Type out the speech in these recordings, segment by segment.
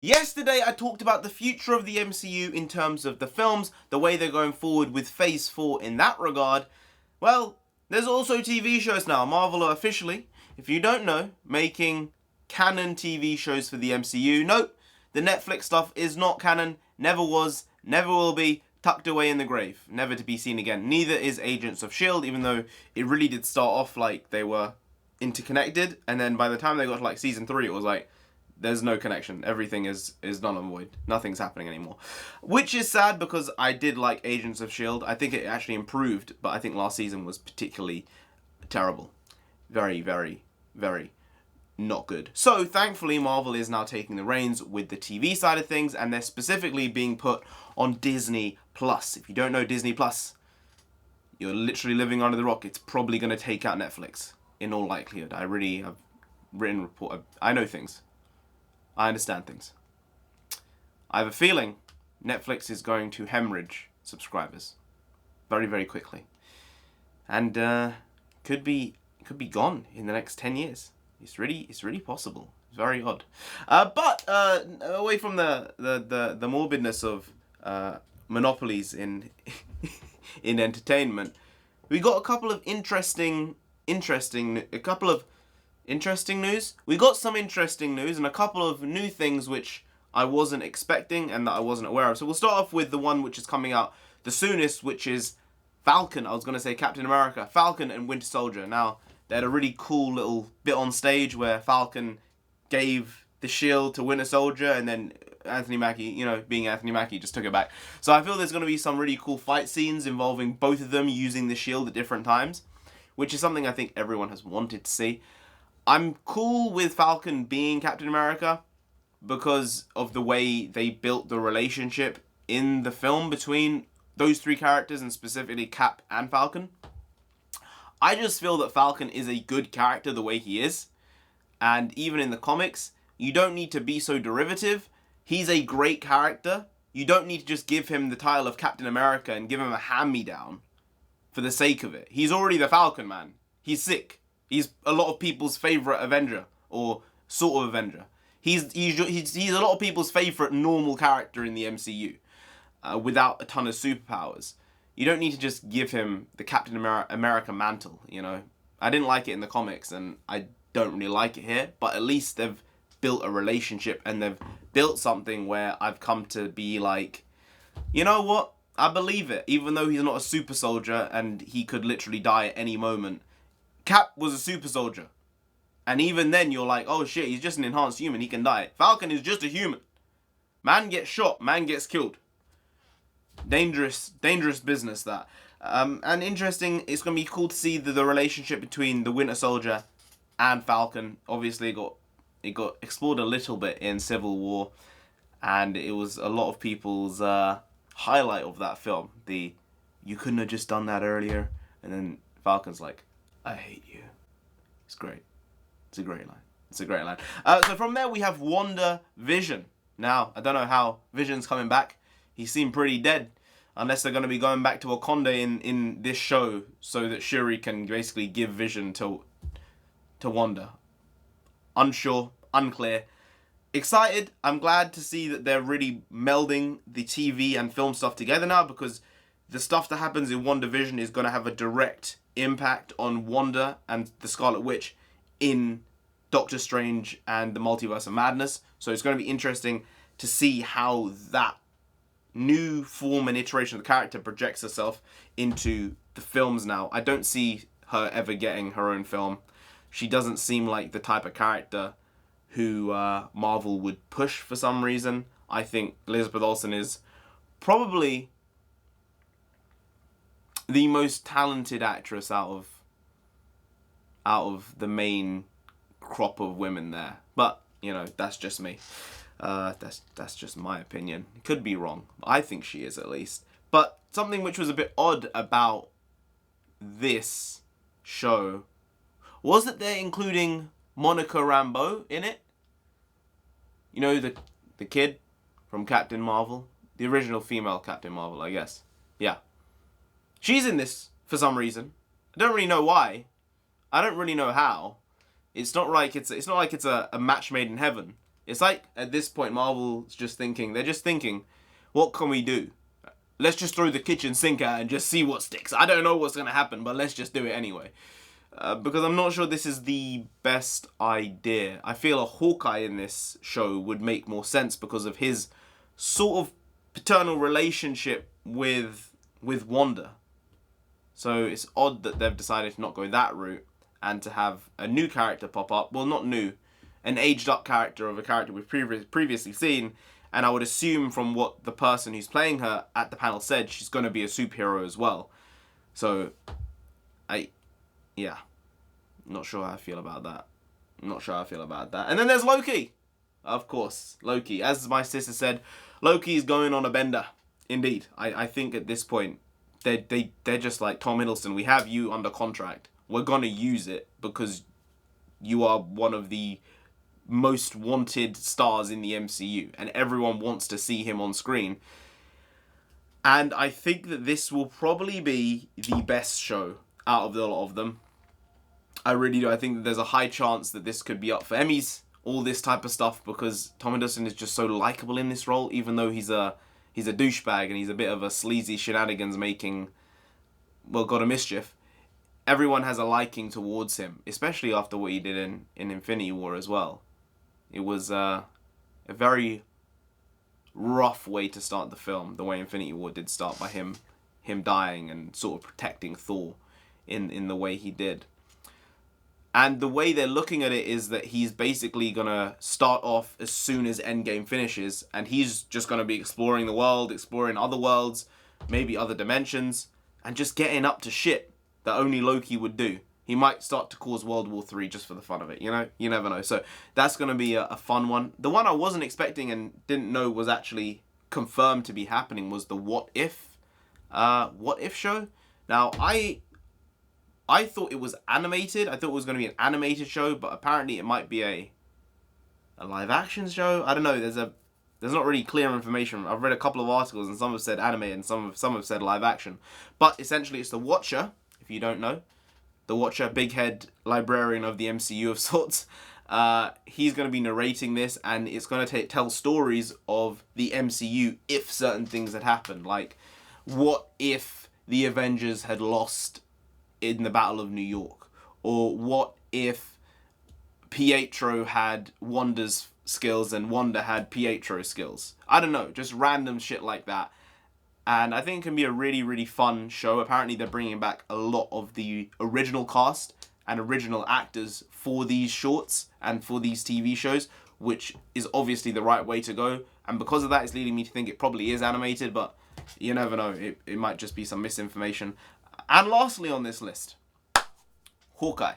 Yesterday, I talked about the future of the MCU in terms of the films, the way they're going forward with Phase 4 in that regard. Well, there's also TV shows now. Marvel are officially, if you don't know, making canon TV shows for the MCU. Nope, the Netflix stuff is not canon, never was, never will be, tucked away in the grave, never to be seen again. Neither is Agents of S.H.I.E.L.D., even though it really did start off like they were interconnected, and then by the time they got to like Season 3, it was like, there's no connection. Everything is null and void. Nothing's happening anymore. Which is sad because I did like Agents of S.H.I.E.L.D. I think it actually improved, but I think last season was particularly terrible. Very, very, very not good. So thankfully Marvel is now taking the reins with the TV side of things, and they're specifically being put on Disney Plus. If you don't know Disney Plus, you're literally living under the rock. It's probably going to take out Netflix in all likelihood. I really have written report. I know things. I understand things. I have a feeling Netflix is going to hemorrhage subscribers very, very quickly, and could be gone in the next 10 years. It's really possible. It's very odd. But away from the morbidness of monopolies in in entertainment, we got a couple of interesting news. We got some interesting news and a couple of new things which I wasn't expecting and that I wasn't aware of. So we'll start off with the one which is coming out the soonest, which is Falcon. I was going to say Captain America. Falcon and Winter Soldier. Now, they had a really cool little bit on stage where Falcon gave the shield to Winter Soldier, and then Anthony Mackie, you know, being Anthony Mackie, just took it back. So I feel there's going to be some really cool fight scenes involving both of them using the shield at different times, which is something I think everyone has wanted to see. I'm cool with Falcon being Captain America because of the way they built the relationship in the film between those three characters, and specifically Cap and Falcon. I just feel that Falcon is a good character the way he is, and even in the comics, you don't need to be so derivative. He's a great character. You don't need to just give him the title of Captain America and give him a hand-me-down for the sake of it. He's already the Falcon, man. He's sick. He's a lot of people's favourite Avenger, or sort of Avenger. He's a lot of people's favourite normal character in the MCU, without a ton of superpowers. You don't need to just give him the Captain America mantle, you know. I didn't like it in the comics, and I don't really like it here, but at least they've built a relationship, and they've built something where I've come to be like, you know what? I believe it, even though he's not a super soldier, and he could literally die at any moment. Cap was a super soldier. And even then, you're like, oh shit, he's just an enhanced human, he can die. Falcon is just a human. Man gets shot, man gets killed. Dangerous business, that. And interesting, it's going to be cool to see the relationship between the Winter Soldier and Falcon. Obviously, it got explored a little bit in Civil War, and it was a lot of people's highlight of that film. You couldn't have just done that earlier. And then Falcon's like, I hate you. It's great. It's a great line. So from there we have WandaVision. Now, I don't know how Vision's coming back. He seemed pretty dead. Unless they're going to be going back to Wakanda in this show so that Shuri can basically give Vision to Wanda. Unsure. Unclear. Excited. I'm glad to see that they're really melding the TV and film stuff together now, because the stuff that happens in WandaVision is going to have a direct impact on Wanda and the Scarlet Witch in Doctor Strange and the Multiverse of Madness. So it's going to be interesting to see how that new form and iteration of the character projects herself into the films now. I don't see her ever getting her own film. She doesn't seem like the type of character who Marvel would push for some reason. I think Elizabeth Olsen is probably the most talented actress out of the main crop of women there. But, you know, that's just me. That's just my opinion. Could be wrong. I think she is, at least. But something which was a bit odd about this show was that they're including Monica Rambeau in it. You know, the kid from Captain Marvel. The original female Captain Marvel, I guess. Yeah. She's in this for some reason. I don't really know why. I don't really know how. It's not like it's a match made in heaven. It's like, at this point, Marvel's just thinking, they're just thinking, what can we do? Let's just throw the kitchen sink out and just see what sticks. I don't know what's going to happen, but let's just do it anyway. Because I'm not sure this is the best idea. I feel a Hawkeye in this show would make more sense because of his sort of paternal relationship with Wanda. So it's odd that they've decided to not go that route and to have a new character pop up. Well, not new. An aged up character of a character we've previously seen. And I would assume from what the person who's playing her at the panel said, she's going to be a superhero as well. So, yeah. Not sure how I feel about that. Not sure how I feel about that. And then there's Loki. Of course, Loki. As my sister said, Loki's going on a bender. Indeed. I think at this point, they're just like, Tom Hiddleston, we have you under contract. We're going to use it because you are one of the most wanted stars in the MCU. And everyone wants to see him on screen. And I think that this will probably be the best show out of the lot of them. I really do. I think that there's a high chance that this could be up for Emmys, all this type of stuff, because Tom Hiddleston is just so likable in this role, even though he's a douchebag and he's a bit of a sleazy shenanigans making, well, god of mischief. Everyone has a liking towards him, especially after what he did in Infinity War as well. It was a very rough way to start the film, the way Infinity War did start, by him dying and sort of protecting Thor in the way he did. And the way they're looking at it is that he's basically going to start off as soon as Endgame finishes, and he's just going to be exploring the world, exploring other worlds, maybe other dimensions, and just getting up to shit that only Loki would do. He might start to cause World War III just for the fun of it, you know? You never know. So that's going to be a fun one. The one I wasn't expecting and didn't know was actually confirmed to be happening was the What If show. Now, I thought it was animated. I thought it was going to be an animated show, but apparently it might be a live action show. I don't know. There's not really clear information. I've read a couple of articles and some have said anime and some have said live action. But essentially it's the Watcher, if you don't know. The Watcher, big head librarian of the MCU of sorts. He's going to be narrating this, and it's going to tell stories of the MCU if certain things had happened. Like, what if the Avengers had lost in the Battle of New York? Or what if Pietro had Wanda's skills and Wanda had Pietro's skills? I don't know, just random shit like that. And I think it can be a really, really fun show. Apparently they're bringing back a lot of the original cast and original actors for these shorts and for these TV shows, which is obviously the right way to go. And because of that, it's leading me to think it probably is animated, but you never know. It might just be some misinformation. And lastly on this list, Hawkeye.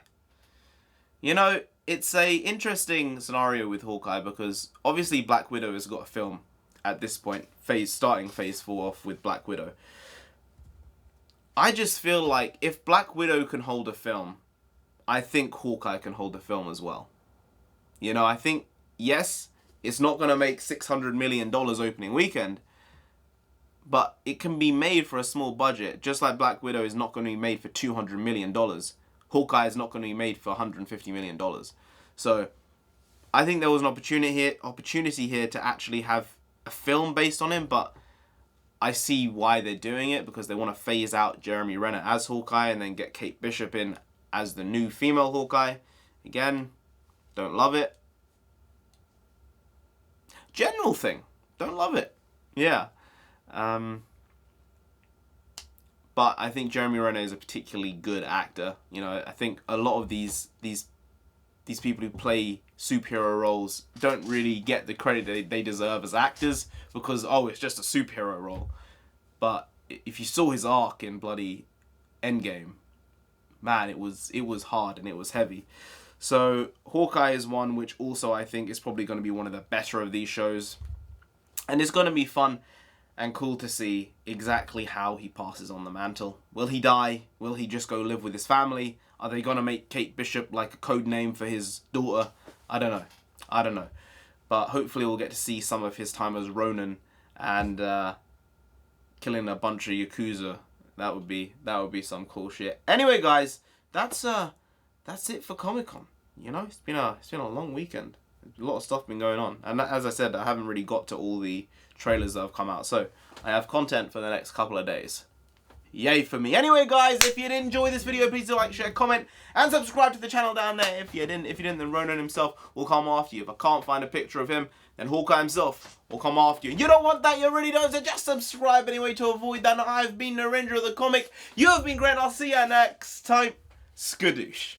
You know, it's a interesting scenario with Hawkeye because obviously Black Widow has got a film at this point, starting phase 4 off with Black Widow. I just feel like if Black Widow can hold a film, I think Hawkeye can hold a film as well. You know, I think, yes, it's not going to make $600 million opening weekend, but it can be made for a small budget, just like Black Widow is not going to be made for $200 million. Hawkeye is not going to be made for $150 million. So, I think there was an opportunity here to actually have a film based on him, but I see why they're doing it, because they want to phase out Jeremy Renner as Hawkeye and then get Kate Bishop in as the new female Hawkeye. Again, don't love it. General thing, don't love it. Yeah. But I think Jeremy Renner is a particularly good actor. You know, I think a lot of these people who play superhero roles don't really get the credit they deserve as actors because, oh, it's just a superhero role. But if you saw his arc in bloody Endgame, man, it was hard and it was heavy. So Hawkeye is one which also I think is probably going to be one of the better of these shows. And it's going to be fun and cool to see exactly how he passes on the mantle. Will he die? Will he just go live with his family? Are they going to make Kate Bishop like a code name for his daughter? I don't know. But hopefully we'll get to see some of his time as Ronin and killing a bunch of Yakuza. That would be some cool shit. Anyway, guys, that's it for Comic-Con. You know, it's been a long weekend. A lot of stuff been going on. And as I said, I haven't really got to all the trailers that have come out. So I have content for the next couple of days. Yay for me. Anyway, guys, if you did enjoy this video, please do like, share, comment, and subscribe to the channel down there. If you didn't, then Ronan himself will come after you. If I can't find a picture of him, then Hawkeye himself will come after you. You don't want that, you really don't, so just subscribe anyway to avoid that. I've been Narendra of the Comic. You have been great, I'll see you next time. Skadoosh.